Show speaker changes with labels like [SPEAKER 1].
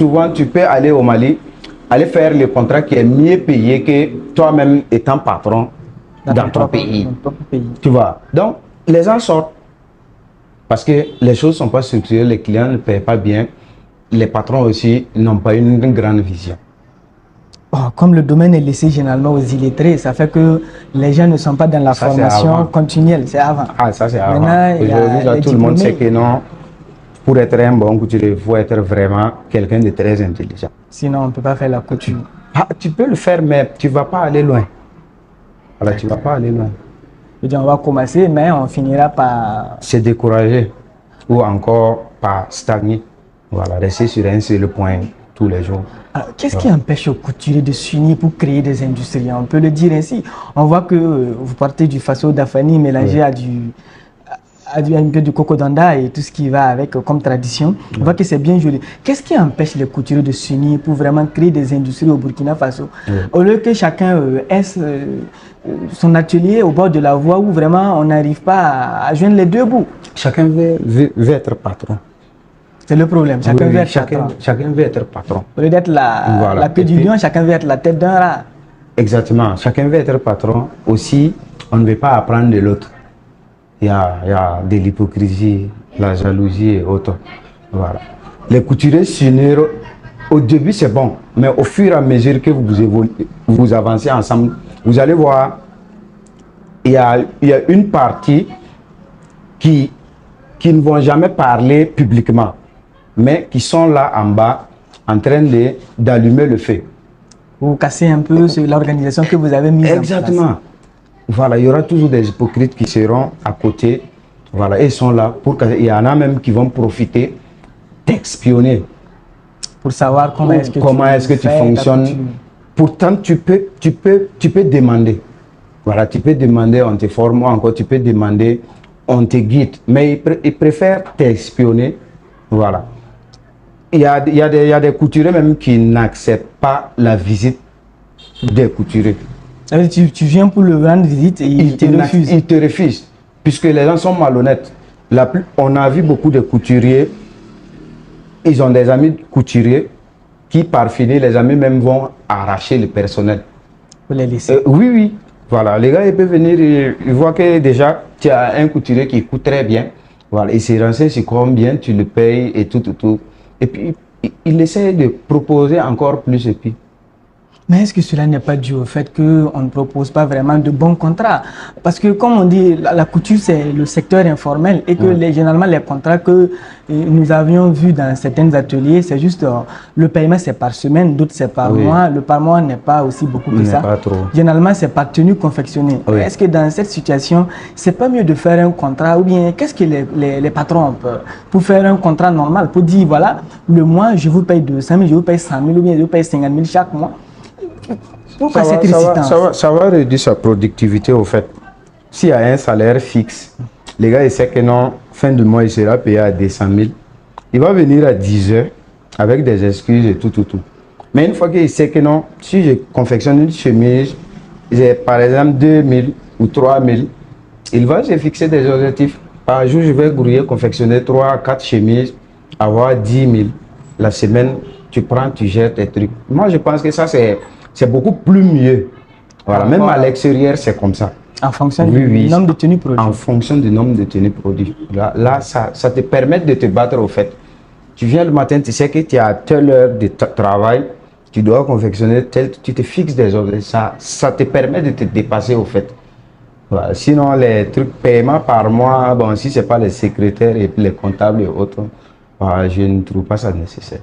[SPEAKER 1] Souvent, tu peux aller au Mali, aller faire le contrat qui est mieux payé que toi-même étant patron dans ton pays. Tu vois. Donc, les gens sortent parce que les choses ne sont pas structurées, les clients ne paient pas bien, les patrons aussi n'ont pas une grande vision.
[SPEAKER 2] Oh, comme le domaine est laissé généralement aux illettrés, ça fait que les gens ne sont pas dans la formation continuelle, c'est avant.
[SPEAKER 1] Ah, ça c'est avant. Aujourd'hui, tout le monde sait que non, pour être un bon couturier, il faut être vraiment quelqu'un de très intelligent.
[SPEAKER 2] Sinon, on ne peut pas faire la couture.
[SPEAKER 1] Ah, tu peux le faire, mais tu ne vas pas aller loin. Voilà, tu ne vas pas aller loin.
[SPEAKER 2] Je dis, on va commencer, mais on finira par
[SPEAKER 1] se décourager ou encore par stagner. Voilà, rester sur un seul point tous les jours.
[SPEAKER 2] Qu'est-ce qui empêche aux couturiers de s'unir pour créer des industries? On peut le dire ainsi. On voit que vous partez du faso d'Afani mélangé à un peu du cocodanda et tout ce qui va avec comme tradition. On voit que c'est bien joli. Qu'est-ce qui empêche les couturiers de s'unir pour vraiment créer des industries au Burkina Faso? Au lieu que chacun ait son atelier au bord de la voie où vraiment on n'arrive pas à joindre les deux bouts.
[SPEAKER 1] Chacun veut être patron.
[SPEAKER 2] C'est le problème. Chacun veut être
[SPEAKER 1] patron. Chacun veut être patron.
[SPEAKER 2] Au lieu d'être la queue du lion, chacun veut être la tête d'un rat.
[SPEAKER 1] Exactement. Chacun veut être patron. Aussi, on ne veut pas apprendre de l'autre. Il y a de l'hypocrisie, la jalousie et autres. Voilà. Les couturiers s'unir, au début c'est bon, mais au fur et à mesure que vous avancez ensemble, vous allez voir, il y a une partie qui ne vont jamais parler publiquement, mais qui sont là en bas en train d'allumer le feu.
[SPEAKER 2] Vous cassez un peu l'organisation que vous avez mise en place.
[SPEAKER 1] Exactement. Voilà, il y aura toujours des hypocrites qui seront à côté. Voilà, ils sont là pour il y en a même qui vont profiter d'espionner.
[SPEAKER 2] Pour savoir comment est-ce que
[SPEAKER 1] tu fonctionnes. Pourtant, tu peux demander. Voilà, tu peux demander, on te forme, ou encore tu peux demander, on te guide. Mais ils préfèrent t'espionner. Voilà. Il y a des couturiers même qui n'acceptent pas la visite des couturiers.
[SPEAKER 2] Tu viens pour le rendre visite et ils te refusent.
[SPEAKER 1] Ils te refusent, puisque les gens sont malhonnêtes. On a vu beaucoup de couturiers, ils ont des amis couturiers qui, par finir, les amis même vont arracher le personnel.
[SPEAKER 2] Vous les laissez.
[SPEAKER 1] Oui. Voilà, les gars, ils peuvent venir, ils voient que déjà, tu as un couturier qui coûte très bien. Voilà, ils se renseignent sur combien tu le payes et tout. Et puis, il essaie de proposer encore plus et puis.
[SPEAKER 2] Mais est-ce que cela n'est pas dû au fait qu'on ne propose pas vraiment de bons contrats? Parce que comme on dit, la couture c'est le secteur informel et que généralement les contrats que nous avions vus dans certains ateliers, c'est juste le paiement c'est par semaine, d'autres c'est par mois. Le par mois n'est pas aussi beaucoup que ça.
[SPEAKER 1] Pas trop.
[SPEAKER 2] Généralement c'est par tenue confectionnée. Est-ce que dans cette situation, c'est pas mieux de faire un contrat ou bien qu'est-ce que les patrons ont peur pour faire un contrat normal, pour dire voilà, le mois je vous paye 200 000, je vous paye 100 000 ou bien je vous paye 50 000 chaque mois? Pourquoi cette résistance?
[SPEAKER 1] Ça va réduire sa productivité au fait. S'il y a un salaire fixe, les gars, ils savent que non, fin du mois, il sera payé à 200 000. Il va venir à 10 heures avec des excuses et tout. Mais une fois qu'il sait que non, si je confectionne une chemise, j'ai par exemple 2 000 ou 3 000, il va se fixer des objectifs. Par jour, je vais grouiller, confectionner 3 à 4 chemises, avoir 10 000. La semaine, tu prends, tu jettes tes trucs. Moi, je pense que ça, c'est beaucoup plus mieux. Voilà, même à l'extérieur, c'est comme ça.
[SPEAKER 2] En fonction du nombre de tenues produites.
[SPEAKER 1] En fonction du nombre de tenues produites. Là ça te permet de te battre au fait. Tu viens le matin, tu sais que tu as telle heure de travail, tu dois confectionner tu te fixes des ordres. Ça te permet de te dépasser au fait. Voilà. Sinon, les trucs paiement par mois, bon, si ce n'est pas les secrétaires et les comptables et autres, je ne trouve pas ça nécessaire.